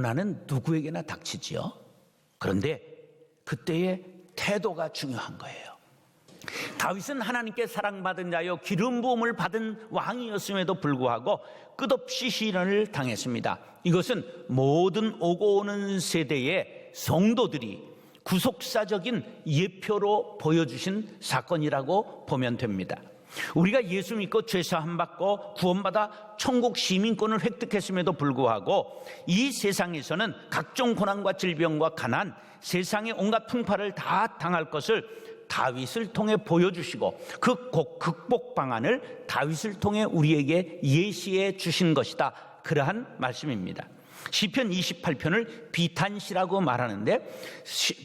고난은 누구에게나 닥치지요. 그런데 그때의 태도가 중요한 거예요. 다윗은 하나님께 사랑받은 자요 기름 부음을 받은 왕이었음에도 불구하고 끝없이 시련을 당했습니다. 이것은 모든 오고 오는 세대의 성도들이 구속사적인 예표로 보여주신 사건이라고 보면 됩니다. 우리가 예수 믿고 죄사함 받고 구원받아 천국 시민권을 획득했음에도 불구하고 이 세상에서는 각종 고난과 질병과 가난, 세상의 온갖 풍파를 다 당할 것을 다윗을 통해 보여주시고 그 극복 방안을 다윗을 통해 우리에게 예시해 주신 것이다. 그러한 말씀입니다. 시편 28편을 비탄시라고 말하는데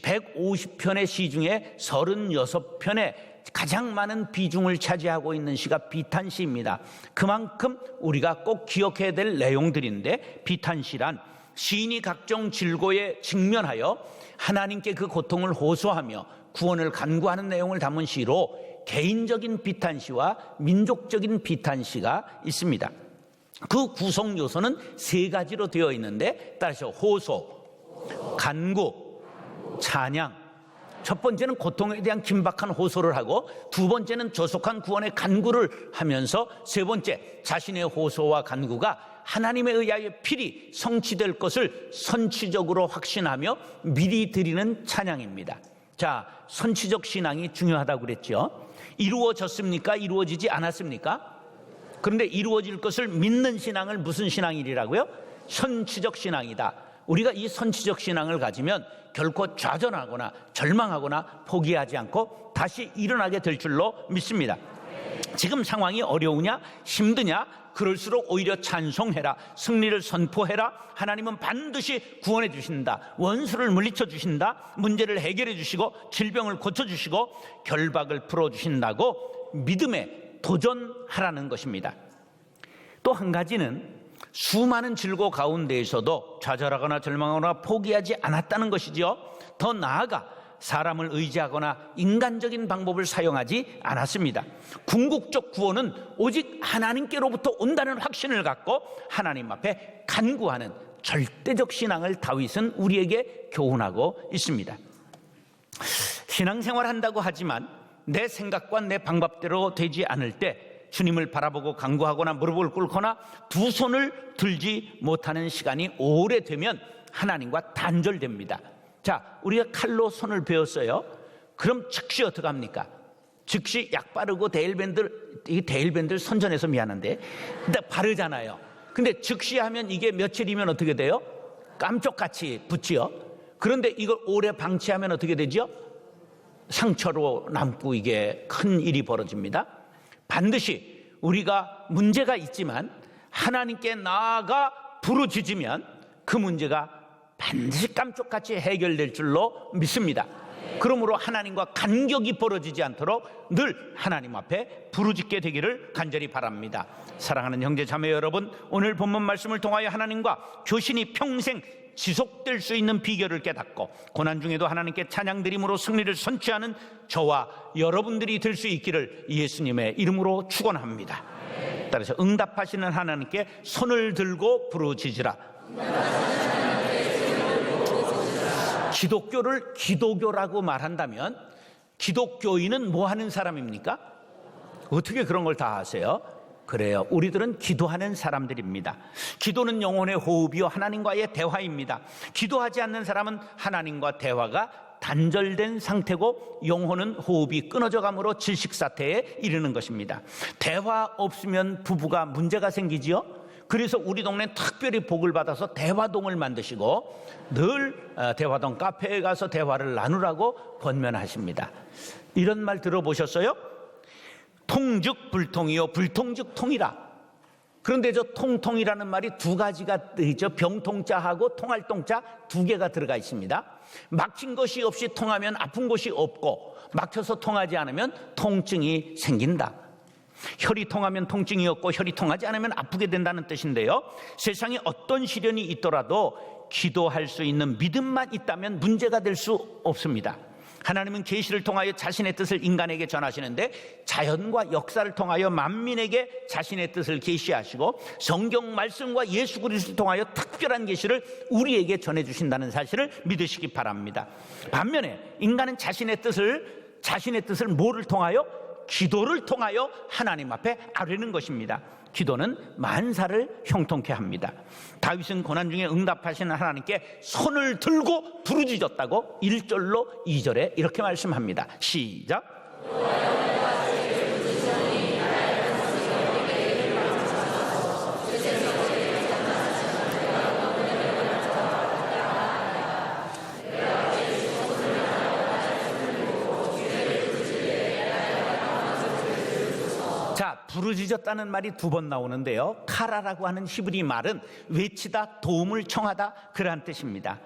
150편의 시 중에 36편에 가장 많은 비중을 차지하고 있는 시가 비탄시입니다. 그만큼 우리가 꼭 기억해야 될 내용들인데, 비탄시란 시인이 각종 질고에 직면하여 하나님께 그 고통을 호소하며 구원을 간구하는 내용을 담은 시로 개인적인 비탄시와 민족적인 비탄시가 있습니다. 그 구성 요소는 세 가지로 되어 있는데, 따라서 호소, 간구, 찬양. 첫 번째는 고통에 대한 긴박한 호소를 하고, 두 번째는 조속한 구원의 간구를 하면서, 세 번째 자신의 호소와 간구가 하나님에 의하여 필히 성취될 것을 선취적으로 확신하며 미리 드리는 찬양입니다. 자, 선취적 신앙이 중요하다고 그랬죠. 이루어졌습니까? 이루어지지 않았습니까? 그런데 이루어질 것을 믿는 신앙을 무슨 신앙이라고요? 선취적 신앙이다. 우리가 이 선취적 신앙을 가지면 결코 좌절하거나 절망하거나 포기하지 않고 다시 일어나게 될 줄로 믿습니다. 지금 상황이 어려우냐 힘드냐, 그럴수록 오히려 찬송해라, 승리를 선포해라. 하나님은 반드시 구원해 주신다, 원수를 물리쳐 주신다, 문제를 해결해 주시고 질병을 고쳐 주시고 결박을 풀어 주신다고 믿음에 도전하라는 것입니다. 또 한 가지는 수많은 질고 가운데에서도 좌절하거나 절망하거나 포기하지 않았다는 것이죠. 더 나아가 사람을 의지하거나 인간적인 방법을 사용하지 않았습니다. 궁극적 구원은 오직 하나님께로부터 온다는 확신을 갖고 하나님 앞에 간구하는 절대적 신앙을 다윗은 우리에게 교훈하고 있습니다. 신앙생활 한다고 하지만 내 생각과 내 방법대로 되지 않을 때 주님을 바라보고 간구하거나 무릎을 꿇거나 두 손을 들지 못하는 시간이 오래되면 하나님과 단절됩니다. 자, 우리가 칼로 손을 베었어요. 그럼 즉시 어떻게 합니까? 즉시 약 바르고 데일밴들 선전해서 미안한데 근데 바르잖아요. 근데 즉시 하면 이게 며칠이면 어떻게 돼요? 깜짝같이 붙지요. 그런데 이걸 오래 방치하면 어떻게 되죠? 상처로 남고 이게 큰 일이 벌어집니다. 반드시 우리가 문제가 있지만 하나님께 나아가 부르짖으면 그 문제가 반드시 깜짝같이 해결될 줄로 믿습니다. 그러므로 하나님과 간격이 벌어지지 않도록 늘 하나님 앞에 부르짖게 되기를 간절히 바랍니다. 사랑하는 형제 자매 여러분, 오늘 본문 말씀을 통하여 하나님과 교신이 평생 지속될 수 있는 비결을 깨닫고 고난 중에도 하나님께 찬양 드림으로 승리를 선취하는 저와 여러분들이 될 수 있기를 예수님의 이름으로 축원합니다. 따라서 응답하시는 하나님께 손을 들고 부르짖으라. 기독교를 기도교라고 말한다면 기독교인은 뭐 하는 사람입니까? 어떻게 그런 걸 다 아세요? 그래요. 우리들은 기도하는 사람들입니다. 기도는 영혼의 호흡이요 하나님과의 대화입니다. 기도하지 않는 사람은 하나님과 대화가 단절된 상태고 영혼은 호흡이 끊어져 감으로 질식사태에 이르는 것입니다. 대화 없으면 부부가 문제가 생기지요. 그래서 우리 동네는 특별히 복을 받아서 대화동을 만드시고 늘 대화동 카페에 가서 대화를 나누라고 권면하십니다. 이런 말 들어보셨어요? 통즉 불통이요 불통즉 통이라. 그런데 저 통통이라는 말이 두 가지가 있죠. 병통자하고 통할 통자 두 개가 들어가 있습니다. 막힌 것이 없이 통하면 아픈 것이 없고 막혀서 통하지 않으면 통증이 생긴다. 혈이 통하면 통증이 없고 혈이 통하지 않으면 아프게 된다는 뜻인데요. 세상에 어떤 시련이 있더라도 기도할 수 있는 믿음만 있다면 문제가 될 수 없습니다. 하나님은 계시를 통하여 자신의 뜻을 인간에게 전하시는데 자연과 역사를 통하여 만민에게 자신의 뜻을 계시하시고 성경 말씀과 예수 그리스도를 통하여 특별한 계시를 우리에게 전해주신다는 사실을 믿으시기 바랍니다. 반면에 인간은 자신의 뜻을 뭐를 통하여? 기도를 통하여 하나님 앞에 아뢰는 것입니다. 기도는 만사를 형통케 합니다. 다윗은 고난 중에 응답하시는 하나님께 손을 들고 부르짖었다고 1절로 2절에 이렇게 말씀합니다. 시작. 자, 부르짖었다는 말이 2번 나오는데요, 카라라고 하는 히브리 말은 외치다, 도움을 청하다, 그러한 뜻입니다.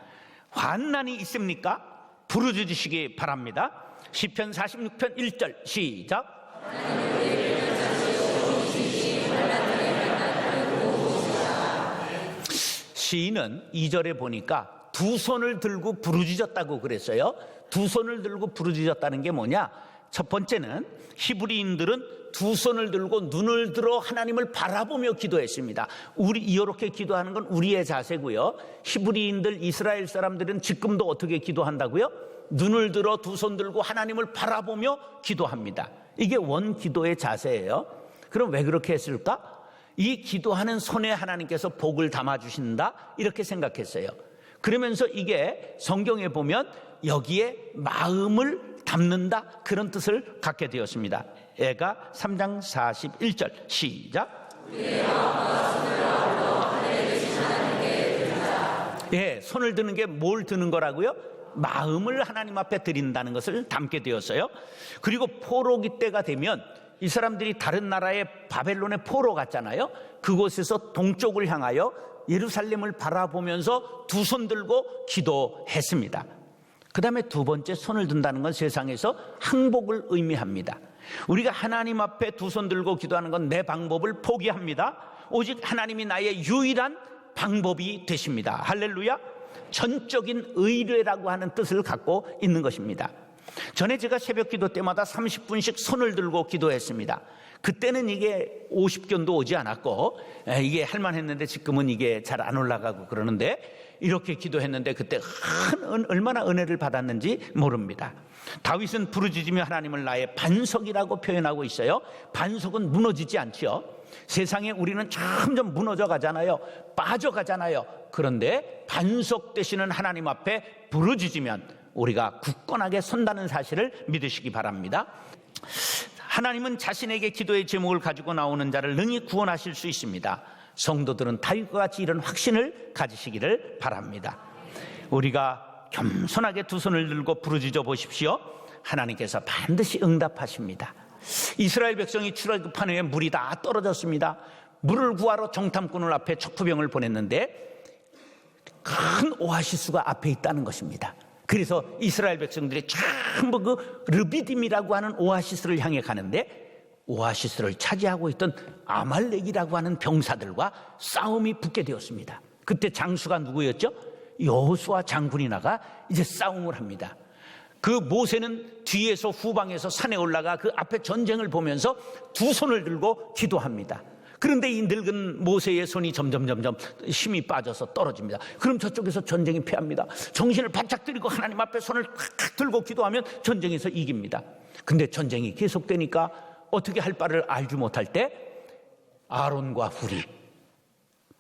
환난이 있습니까? 부르짖으시기 바랍니다. 시편 46편 1절 시작. 시인은 2절에 보니까 2 손을 들고 부르짖었다고 그랬어요. 2 손을 들고 부르짖었다는 게 뭐냐? 첫 번째는 히브리인들은 2 손을 들고 눈을 들어 하나님을 바라보며 기도했습니다. 이렇게 기도하는 건 우리의 자세고요. 히브리인들, 이스라엘 사람들은 지금도 어떻게 기도한다고요? 눈을 들어 2 손 들고 하나님을 바라보며 기도합니다. 이게 원기도의 자세예요. 그럼 왜 그렇게 했을까? 이 기도하는 손에 하나님께서 복을 담아주신다, 이렇게 생각했어요. 그러면서 이게 성경에 보면 여기에 마음을 담는다, 그런 뜻을 갖게 되었습니다. 애가 3장 41절 시작. 예, 손을 드는 게 뭘 드는 거라고요? 마음을 하나님 앞에 드린다는 것을 담게 되었어요. 그리고 포로기 때가 되면 이 사람들이 다른 나라의 바벨론에 포로 갔잖아요. 그곳에서 동쪽을 향하여 예루살렘을 바라보면서 2 손 들고 기도했습니다. 그 다음에 2번째, 손을 든다는 건 세상에서 항복을 의미합니다. 우리가 하나님 앞에 2 손 들고 기도하는 건 내 방법을 포기합니다. 오직 하나님이 나의 유일한 방법이 되십니다. 할렐루야. 전적인 의뢰라고 하는 뜻을 갖고 있는 것입니다. 전에 제가 새벽 기도 때마다 30분씩 손을 들고 기도했습니다. 그때는 이게 50견도 오지 않았고 이게 할만했는데 지금은 이게 잘 안 올라가고 그러는데, 이렇게 기도했는데 그때 얼마나 은혜를 받았는지 모릅니다. 다윗은 부르짖으며 하나님을 나의 반석이라고 표현하고 있어요. 반석은 무너지지 않지요. 세상에 우리는 점점 무너져 가잖아요. 빠져가잖아요. 그런데 반석 되시는 하나님 앞에 부르짖으면 우리가 굳건하게 선다는 사실을 믿으시기 바랍니다. 하나님은 자신에게 기도의 제목을 가지고 나오는 자를 능히 구원하실 수 있습니다. 성도들은 다윗과 같이 이런 확신을 가지시기를 바랍니다. 우리가 겸손하게 2 손을 들고 부르짖어 보십시오. 하나님께서 반드시 응답하십니다. 이스라엘 백성이 출애굽한 후에 물이 다 떨어졌습니다. 물을 구하러 정탐꾼을 앞에 척부병을 보냈는데 큰 오아시스가 앞에 있다는 것입니다. 그래서 이스라엘 백성들이 전부 그 르비딤이라고 하는 오아시스를 향해 가는데, 오아시스를 차지하고 있던 아말렉이라고 하는 병사들과 싸움이 붙게 되었습니다. 그때 장수가 누구였죠? 여호수아 장군이 나가 이제 싸움을 합니다. 그 모세는 뒤에서 후방에서 산에 올라가 그 앞에 전쟁을 보면서 2 손을 들고 기도합니다. 그런데 이 늙은 모세의 손이 점점 힘이 빠져서 떨어집니다. 그럼 저쪽에서 전쟁이 패합니다. 정신을 바짝 들이고 하나님 앞에 손을 콱 들고 기도하면 전쟁에서 이깁니다. 근데 전쟁이 계속되니까 어떻게 할 바를 알지 못할 때 아론과 훌이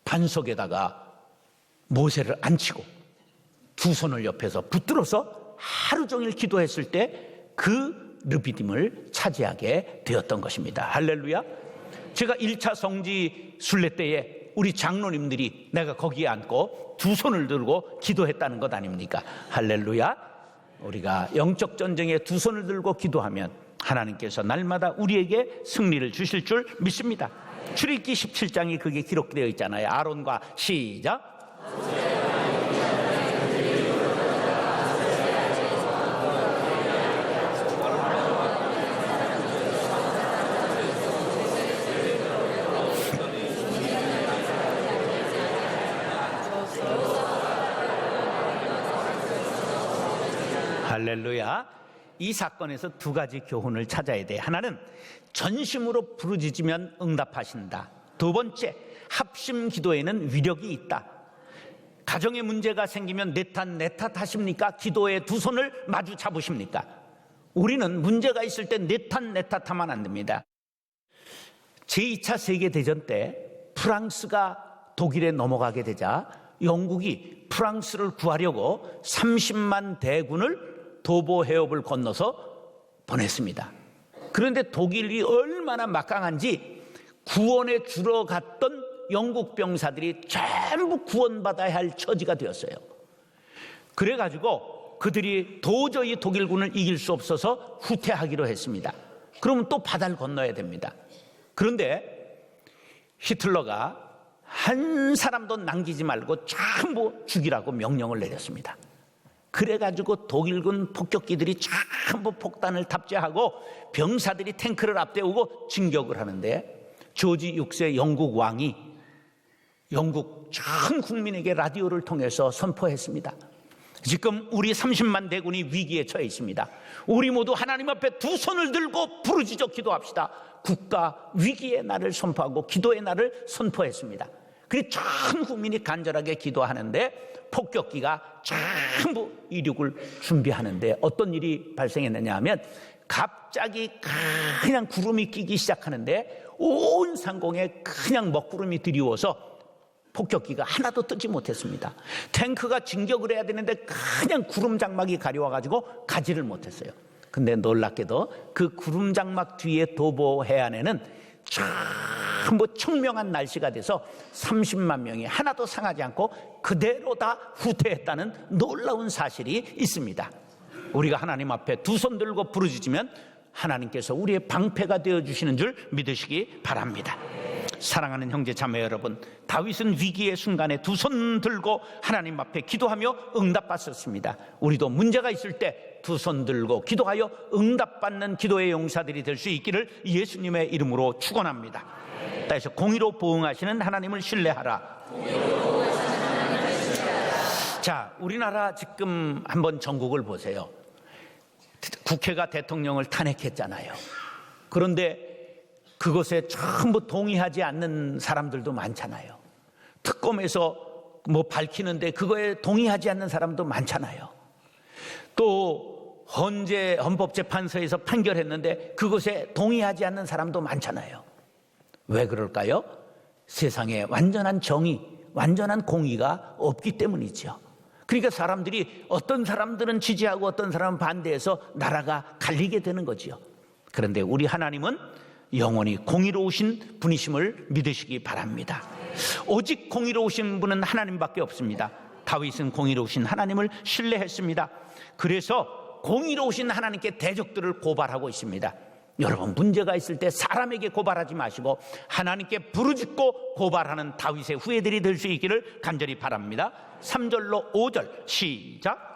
반석에다가 모세를 앉히고 2 손을 옆에서 붙들어서 하루 종일 기도했을 때 그 르비딤을 차지하게 되었던 것입니다. 할렐루야. 제가 1차 성지 순례 때에 우리 장로님들이 내가 거기에 앉고 2 손을 들고 기도했다는 것 아닙니까? 할렐루야. 우리가 영적 전쟁에 2 손을 들고 기도하면 하나님께서 날마다 우리에게 승리를 주실 줄 믿습니다. 출애굽기 17장이 그게 기록되어 있잖아요. 아론과 시작. 할렐루야. 이 사건에서 두 가지 교훈을 찾아야 돼. 하나는 전심으로 부르짖으면 응답하신다. 두 번째, 합심 기도에는 위력이 있다. 가정에 문제가 생기면 내 탓 하십니까? 기도에 두 손을 마주 잡으십니까? 우리는 문제가 있을 때 내 탓 하면 안 됩니다. 제2차 세계대전 때 프랑스가 독일에 넘어가게 되자 영국이 프랑스를 구하려고 30만 대군을 도보 해협을 건너서 보냈습니다. 그런데 독일이 얼마나 막강한지 구원에 주러 갔던 영국 병사들이 전부 구원받아야 할 처지가 되었어요. 그래가지고 그들이 도저히 독일군을 이길 수 없어서 후퇴하기로 했습니다. 그러면 또 바다를 건너야 됩니다. 그런데 히틀러가 한 사람도 남기지 말고 전부 죽이라고 명령을 내렸습니다. 그래가지고 독일군 폭격기들이 전부 폭탄을 탑재하고 병사들이 탱크를 앞세우고 진격을 하는데 조지 6세 영국 왕이 영국 전 국민에게 라디오를 통해서 선포했습니다. 지금 우리 30만 대군이 위기에 처해 있습니다. 우리 모두 하나님 앞에 두 손을 들고 부르짖어 기도합시다. 국가 위기의 날을 선포하고 기도의 날을 선포했습니다. 그리고 전 국민이 간절하게 기도하는데 폭격기가 전부 이륙을 준비하는데 어떤 일이 발생했느냐 하면 갑자기 그냥 구름이 끼기 시작하는데 온 상공에 그냥 먹구름이 드리워서 폭격기가 하나도 뜨지 못했습니다. 탱크가 진격을 해야 되는데 그냥 구름 장막이 가려워가지고 가지를 못했어요. 근데 놀랍게도 그 구름 장막 뒤에 도보 해안에는 전부 청명한 날씨가 돼서 30만 명이 하나도 상하지 않고 그대로 다 후퇴했다는 놀라운 사실이 있습니다. 우리가 하나님 앞에 두 손 들고 부르짖으면 하나님께서 우리의 방패가 되어주시는 줄 믿으시기 바랍니다. 사랑하는 형제 자매 여러분, 다윗은 위기의 순간에 두 손 들고 하나님 앞에 기도하며 응답받았습니다. 우리도 문제가 있을 때 두 손 들고 기도하여 응답받는 기도의 용사들이 될 수 있기를 예수님의 이름으로 축원합니다. 따라서 공의로 보응하시는 하나님을 신뢰하라. 자, 우리나라 지금 한번 전국을 보세요. 국회가 대통령을 탄핵했잖아요. 그런데 그것에 전부 동의하지 않는 사람들도 많잖아요. 특검에서 뭐 밝히는데 그거에 동의하지 않는 사람도 많잖아요. 또 헌법재판소에서 판결했는데 그것에 동의하지 않는 사람도 많잖아요. 왜 그럴까요? 세상에 완전한 정의, 완전한 공의가 없기 때문이죠. 그러니까 사람들이 어떤 사람들은 지지하고 어떤 사람은 반대해서 나라가 갈리게 되는 거지요. 그런데 우리 하나님은 영원히 공의로우신 분이심을 믿으시기 바랍니다. 오직 공의로우신 분은 하나님밖에 없습니다. 다윗은 공의로우신 하나님을 신뢰했습니다. 그래서 공의로우신 하나님께 대적들을 고발하고 있습니다. 여러분, 문제가 있을 때 사람에게 고발하지 마시고 하나님께 부르짖고 고발하는 다윗의 후예들이 될 수 있기를 간절히 바랍니다. 3절로 5절 시작.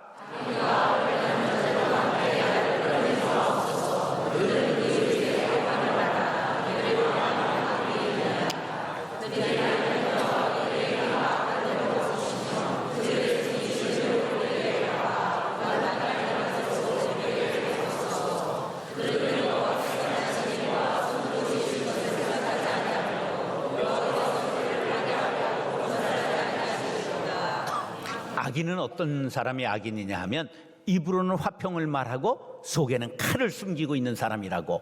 악인은 어떤 사람이 악인이냐 하면 입으로는 화평을 말하고 속에는 칼을 숨기고 있는 사람이라고,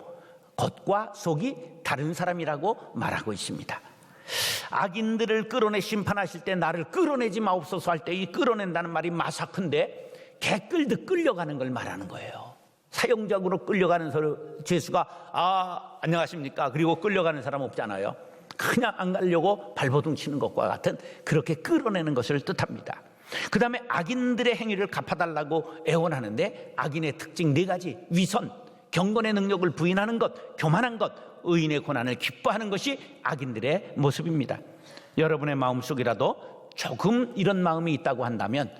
겉과 속이 다른 사람이라고 말하고 있습니다. 악인들을 끌어내 심판하실 때 나를 끌어내지 마옵소서 할 때 이 끌어낸다는 말이 마사크인데 개끌듯 끌려가는 걸 말하는 거예요. 사형적으로 끌려가는 죄수가 안녕하십니까 그리고 끌려가는 사람 없잖아요. 그냥 안 가려고 발버둥 치는 것과 같은 그렇게 끌어내는 것을 뜻합니다. 그 다음에 악인들의 행위를 갚아달라고 애원하는데 악인의 특징 4가지: 위선, 경건의 능력을 부인하는 것, 교만한 것, 의인의 고난을 기뻐하는 것이 악인들의 모습입니다. 여러분의 마음속이라도 조금 이런 마음이 있다고 한다면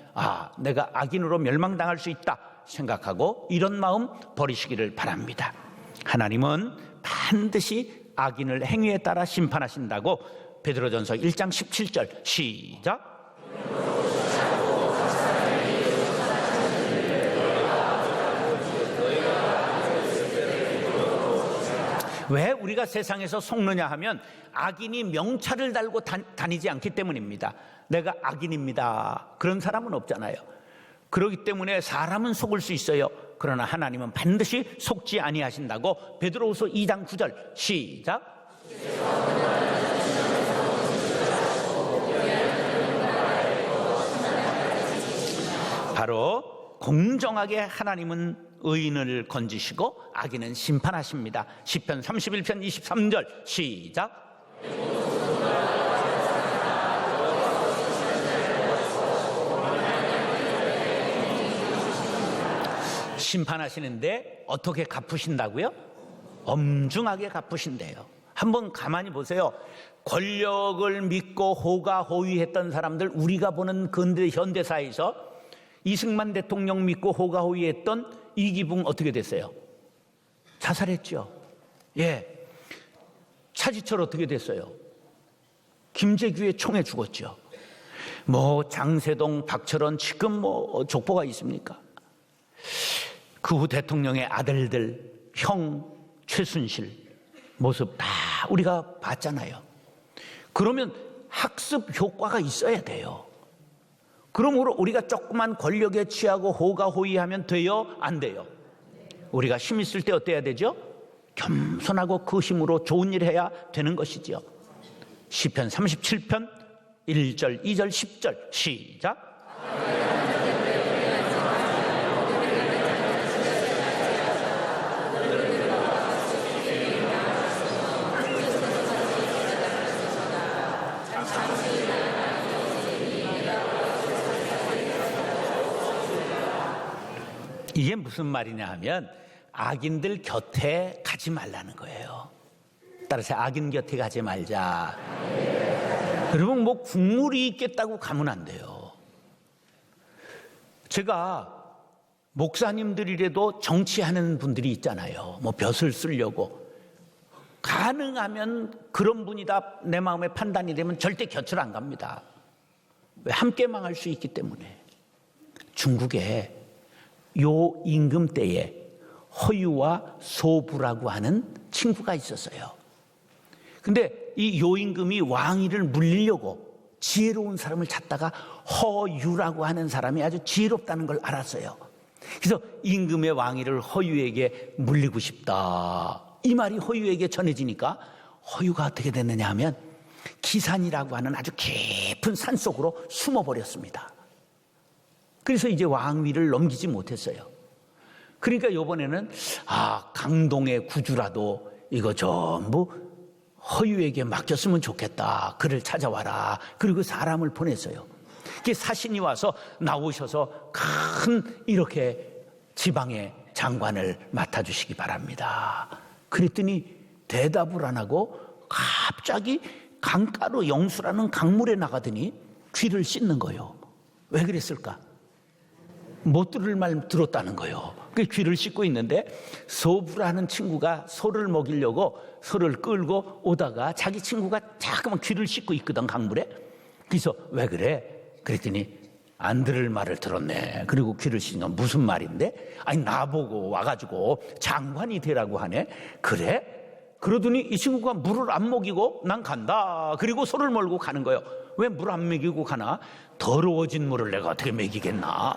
내가 악인으로 멸망당할 수 있다 생각하고 이런 마음 버리시기를 바랍니다. 하나님은 반드시 악인을 행위에 따라 심판하신다고 베드로전서 1장 17절 시작. 왜 우리가 세상에서 속느냐 하면 악인이 명찰을 달고 다니지 않기 때문입니다. 내가 악인입니다, 그런 사람은 없잖아요. 그렇기 때문에 사람은 속을 수 있어요. 그러나 하나님은 반드시 속지 아니하신다고 베드로후서 2장 9절 시작. 바로 공정하게 하나님은 의인을 건지시고 악인은 심판하십니다. 시편 31편 23절 시작. 심판하시는데 어떻게 갚으신다고요? 엄중하게 갚으신대요. 한번 가만히 보세요. 권력을 믿고 호가호위했던 사람들, 우리가 보는 근대 현대사에서 이승만 대통령 믿고 호가호위했던 이기붕 어떻게 됐어요? 자살했죠. 예. 차지철 어떻게 됐어요? 김재규의 총에 죽었죠. 뭐 장세동, 박철원, 지금 뭐 족보가 있습니까? 그 후 대통령의 아들들, 형 최순실 모습 다 우리가 봤잖아요. 그러면 학습 효과가 있어야 돼요. 그러므로 우리가 조그만 권력에 취하고 호가호위하면 돼요? 안 돼요? 우리가 힘 있을 때 어때야 되죠? 겸손하고 그 힘으로 좋은 일 해야 되는 것이죠. 시편 37편 1절, 2절, 10절 시작. 이게 무슨 말이냐 하면 악인들 곁에 가지 말라는 거예요. 따라서 악인 곁에 가지 말자. 여러분, 뭐 국물이 있겠다고 가면 안 돼요. 제가 목사님들이라도 정치하는 분들이 있잖아요. 뭐 벼슬 쓰려고. 가능하면 그런 분이다 내 마음에 판단이 되면 절대 곁을 안 갑니다. 왜? 함께 망할 수 있기 때문에. 중국에 요 임금 때에 허유와 소부라고 하는 친구가 있었어요. 근데 이 요임금이 왕위를 물리려고 지혜로운 사람을 찾다가 허유라고 하는 사람이 아주 지혜롭다는 걸 알았어요. 그래서 임금의 왕위를 허유에게 물리고 싶다, 이 말이 허유에게 전해지니까 허유가 어떻게 됐느냐 하면 기산이라고 하는 아주 깊은 산 속으로 숨어버렸습니다. 그래서 이제 왕위를 넘기지 못했어요. 그러니까 이번에는 강동의 구주라도 이거 전부 허유에게 맡겼으면 좋겠다, 그를 찾아와라. 그리고 사람을 보냈어요. 사신이 와서 나오셔서 큰 이렇게 지방의 장관을 맡아주시기 바랍니다. 그랬더니 대답을 안 하고 갑자기 강가로 영수라는 강물에 나가더니 귀를 씻는 거예요. 왜 그랬을까? 못 들을 말 들었다는 거예요. 그 귀를 씻고 있는데 소부라는 친구가 소를 먹이려고 소를 끌고 오다가 자기 친구가 자꾸만 귀를 씻고 있거든, 강물에. 그래서 왜 그래? 그랬더니 안 들을 말을 들었네. 그리고 귀를 씻는 건 무슨 말인데? 아니, 나보고 와가지고 장관이 되라고 하네. 그래? 그러더니 이 친구가 물을 안 먹이고 난 간다. 그리고 소를 몰고 가는 거예요. 왜 물 안 먹이고 가나? 더러워진 물을 내가 어떻게 먹이겠나?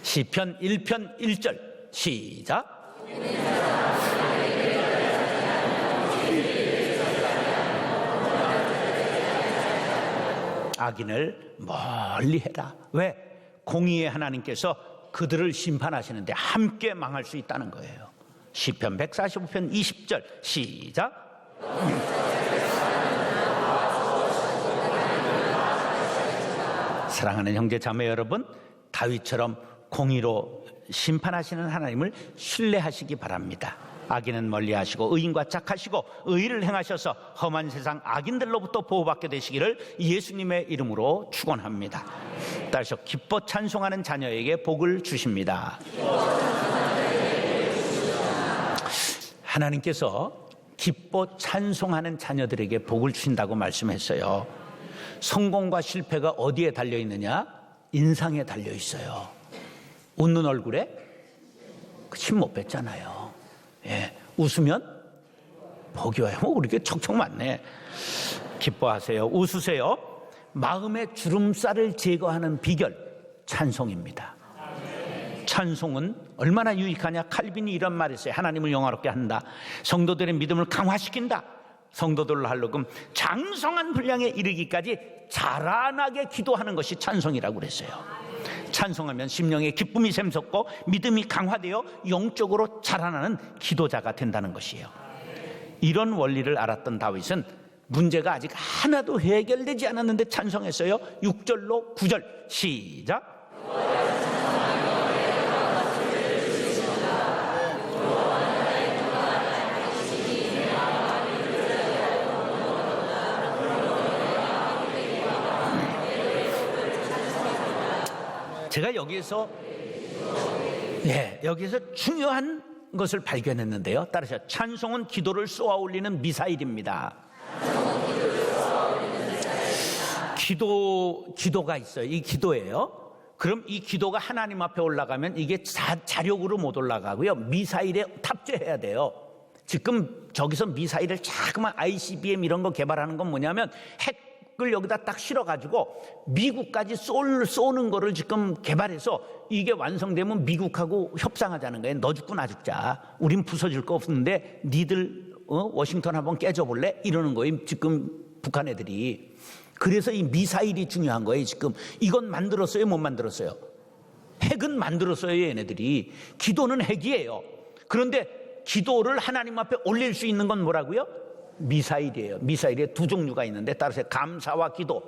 시편 1편 1절 시작. 악인을 멀리 해라. 왜? 공의의 하나님께서 그들을 심판하시는데 함께 망할 수 있다는 거예요. 시편 145편 20절 시작. 사랑하는 형제 자매 여러분, 다윗처럼 공의로 심판하시는 하나님을 신뢰하시기 바랍니다. 악인은 멀리하시고 의인과 짝하시고 의를 행하셔서 험한 세상 악인들로부터 보호받게 되시기를 예수님의 이름으로 축원합니다. 따라서 기뻐 찬송하는 자녀에게 복을 주십니다. 하나님께서 기뻐 찬송하는 자녀들에게 복을 주신다고 말씀했어요. 성공과 실패가 어디에 달려있느냐? 인상에 달려있어요. 웃는 얼굴에 침 못 뱉잖아요. 예, 웃으면 복이 와요. 우리 척척 맞네. 기뻐하세요. 웃으세요. 마음의 주름살을 제거하는 비결, 찬송입니다. 찬송은 얼마나 유익하냐. 칼빈이 이런 말을 했어요. 하나님을 영화롭게 한다, 성도들의 믿음을 강화시킨다, 성도들로 하여금 장성한 분량에 이르기까지 자라나게 기도하는 것이 찬송이라고 그랬어요. 찬송하면 심령에 기쁨이 샘솟고 믿음이 강화되어 영적으로 자라나는 기도자가 된다는 것이에요. 이런 원리를 알았던 다윗은 문제가 아직 하나도 해결되지 않았는데 찬송했어요. 6절로 9절 시작. 제가 여기에서 중요한 것을 발견했는데요. 따라서 찬송은 기도를 쏘아 올리는 미사일입니다. 기도가 있어요. 이 기도예요. 그럼 이 기도가 하나님 앞에 올라가면 이게 자력으로 못 올라가고요. 미사일에 탑재해야 돼요. 지금 저기서 미사일을 자그마한 ICBM 이런 거 개발하는 건 뭐냐면 핵을 여기다 딱 실어가지고 미국까지 쏘는 거를 지금 개발해서 이게 완성되면 미국하고 협상하자는 거예요. 너 죽고 나 죽자. 우린 부서질 거 없는데 니들 워싱턴 한번 깨져볼래? 이러는 거예요. 지금 북한 애들이. 그래서 이 미사일이 중요한 거예요. 지금 이건 만들었어요? 못 만들었어요? 핵은 만들었어요. 얘네들이. 기도는 핵이에요. 그런데 기도를 하나님 앞에 올릴 수 있는 건 뭐라고요? 미사일이에요. 미사일에 두 종류가 있는데 따라서 감사와 기도.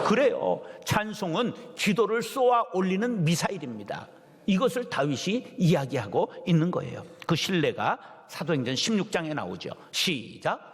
그래요. 찬송은 기도를 쏘아 올리는 미사일입니다. 이것을 다윗이 이야기하고 있는 거예요. 그 신뢰가 사도행전 16장에 나오죠. 시작.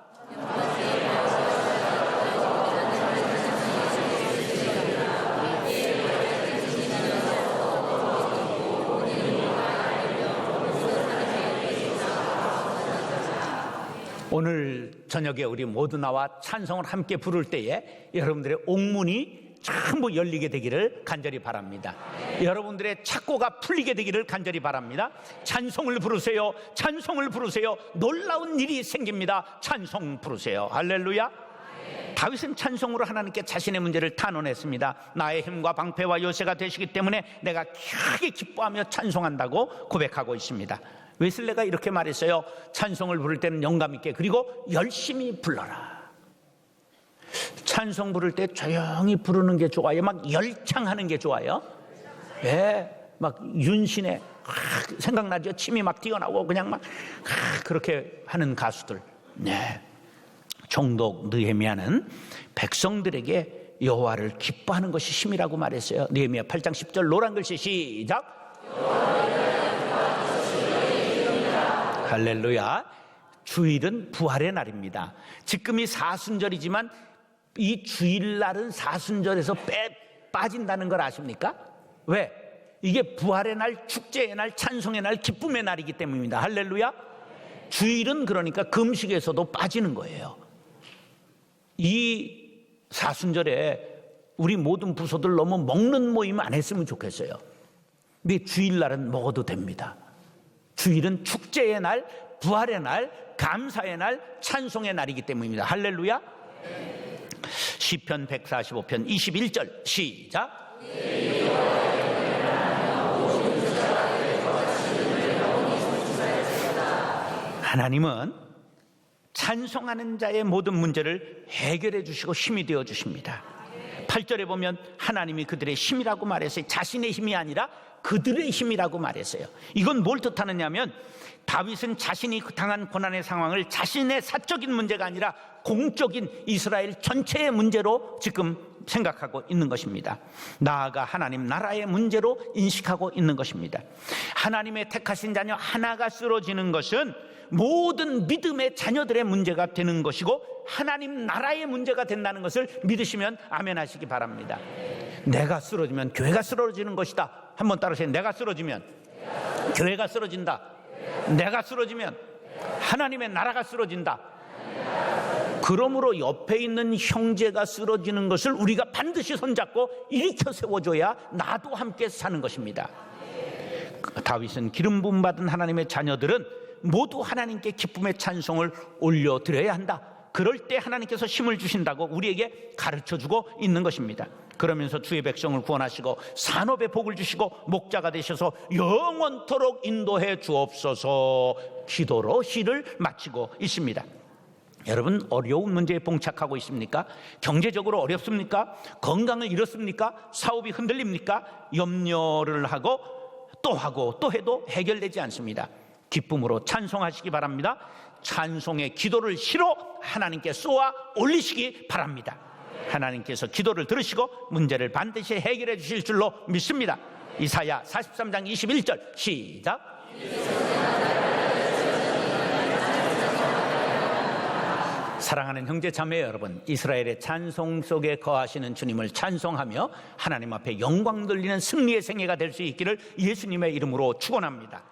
오늘 저녁에 우리 모두 나와 찬송을 함께 부를 때에 여러분들의 옥문이 전부 열리게 되기를 간절히 바랍니다. 여러분들의 착고가 풀리게 되기를 간절히 바랍니다. 찬송을 부르세요. 찬송을 부르세요. 놀라운 일이 생깁니다. 찬송 부르세요. 할렐루야. 다윗은 찬송으로 하나님께 자신의 문제를 탄원했습니다. 나의 힘과 방패와 요새가 되시기 때문에 내가 크게 기뻐하며 찬송한다고 고백하고 있습니다. 웨슬레가 이렇게 말했어요. 찬송을 부를 때는 영감 있게 그리고 열심히 불러라. 찬송 부를 때 조용히 부르는 게 좋아요? 막 열창하는 게 좋아요? 예, 막 윤신의 생각나죠? 침이 막 튀어나오고 그냥 막 그렇게 하는 가수들. 네. 총독 느헤미야는 백성들에게 여호와를 기뻐하는 것이 힘이라고 말했어요. 느헤미야 8장 10절 노란 글씨 시작. 할렐루야. 주일은 부활의 날입니다. 지금이 사순절이지만 이 주일날은 사순절에서 빠진다는 걸 아십니까? 왜? 이게 부활의 날, 축제의 날, 찬송의 날, 기쁨의 날이기 때문입니다. 할렐루야. 주일은 그러니까 금식에서도 빠지는 거예요. 이 사순절에 우리 모든 부서들 너무 먹는 모임 안 했으면 좋겠어요. 근데 주일날은 먹어도 됩니다. 주일은 축제의 날, 부활의 날, 감사의 날, 찬송의 날이기 때문입니다. 할렐루야. 시편 145편 21절 시작. 하나님은 찬송하는 자의 모든 문제를 해결해 주시고 힘이 되어 주십니다. 8절에 보면 하나님이 그들의 힘이라고 말했어요. 자신의 힘이 아니라 그들의 힘이라고 말했어요. 이건 뭘 뜻하느냐면 다윗은 자신이 당한 고난의 상황을 자신의 사적인 문제가 아니라 공적인 이스라엘 전체의 문제로 지금 생각하고 있는 것입니다. 나아가 하나님 나라의 문제로 인식하고 있는 것입니다. 하나님의 택하신 자녀 하나가 쓰러지는 것은 모든 믿음의 자녀들의 문제가 되는 것이고 하나님 나라의 문제가 된다는 것을 믿으시면 아멘 하시기 바랍니다. 내가 쓰러지면 교회가 쓰러지는 것이다. 한번 따라하세요. 내가 쓰러지면 교회가 쓰러진다. 내가 쓰러지면 하나님의 나라가 쓰러진다. 그러므로 옆에 있는 형제가 쓰러지는 것을 우리가 반드시 손잡고 일으켜 세워줘야 나도 함께 사는 것입니다. 다윗은 기름 부음 받은 하나님의 자녀들은 모두 하나님께 기쁨의 찬송을 올려드려야 한다. 그럴 때 하나님께서 힘을 주신다고 우리에게 가르쳐주고 있는 것입니다. 그러면서 주의 백성을 구원하시고 산업에 복을 주시고 목자가 되셔서 영원토록 인도해 주옵소서 기도로 시를 마치고 있습니다. 여러분, 어려운 문제에 봉착하고 있습니까? 경제적으로 어렵습니까? 건강을 잃었습니까? 사업이 흔들립니까? 염려를 하고 또 해도 해결되지 않습니다. 기쁨으로 찬송하시기 바랍니다. 찬송의 기도를 시로 하나님께 쏘아 올리시기 바랍니다. 하나님께서 기도를 들으시고 문제를 반드시 해결해 주실 줄로 믿습니다. 이사야 43장 21절 시작. 사랑하는 형제 자매 여러분, 이스라엘의 찬송 속에 거하시는 주님을 찬송하며 하나님 앞에 영광 돌리는 승리의 생애가 될 수 있기를 예수님의 이름으로 축원합니다.